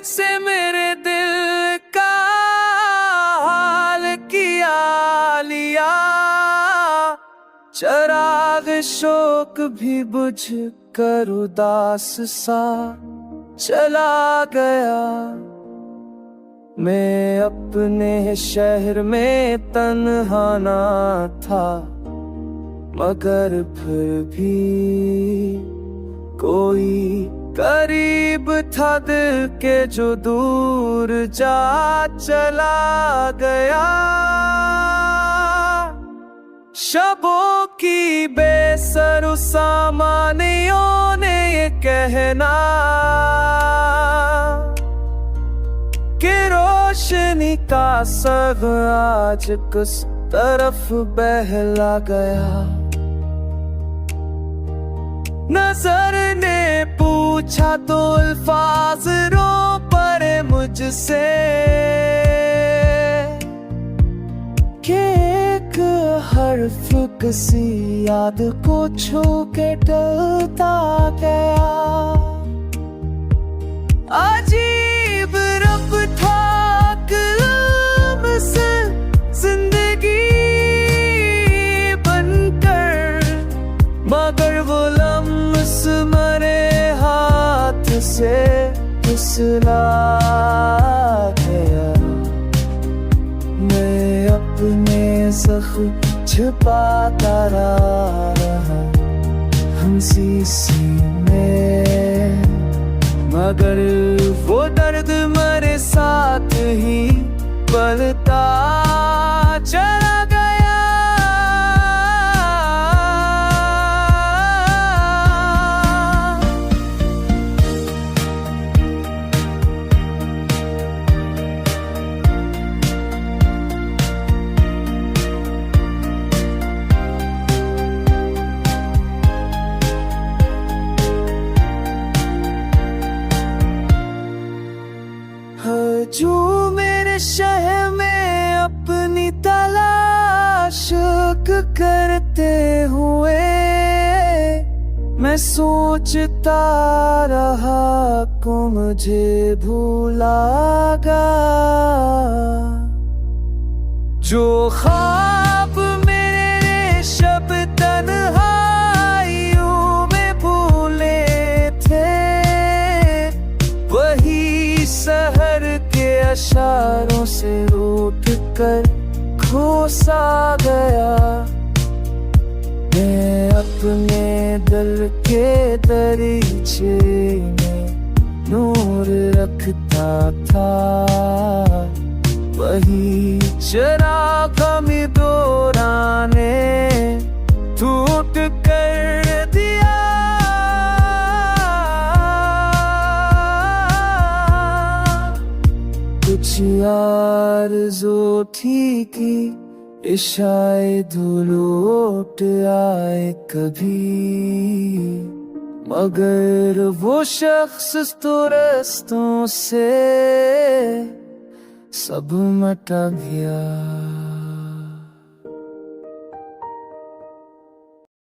मुझसे मेरे दिल का हाल किया लिया। चराग शोक भी बुझ कर उदास सा चला गया। मैं अपने शहर में तन्हा ना था, मगर फिर भी कोई करीब था दिल के जो दूर जा चला गया। शबों की बेसर सामानियों ने ये कहना कि रोशनी का सब आज किस तरफ बहला गया। नजर ने पूछा तो अल्फाज रो पड़े मुझसे कि एक हर्फ किसी याद को छू के टलता गया। अजीब रब था कलम से जिंदगी बनकर, मगर वो लम्स मरे हाथ से फिसला गया। मैं अपने ज़ख्म छिपाता रहा हंसी सी में, मगर वो दर्द मेरे साथ ही पलता चला गया। जो मेरे शहर में अपनी तलाश करते हुए मैं सोचता रहा को मुझे भूलागा। जो ख्वाब मेरे शब तन्हाइयों में भूले थे, वही शहर के इशारों से रूठ कर खोसा गया। मैं अपने दिल के दरीचे में नूर रखता था, वही चिराग में दोराने टूट कर दिया। कुछ आरज़ू थी कि शायद लौट आए कभी, मगर वो शख्स तो रास्तों से सब मिट गया।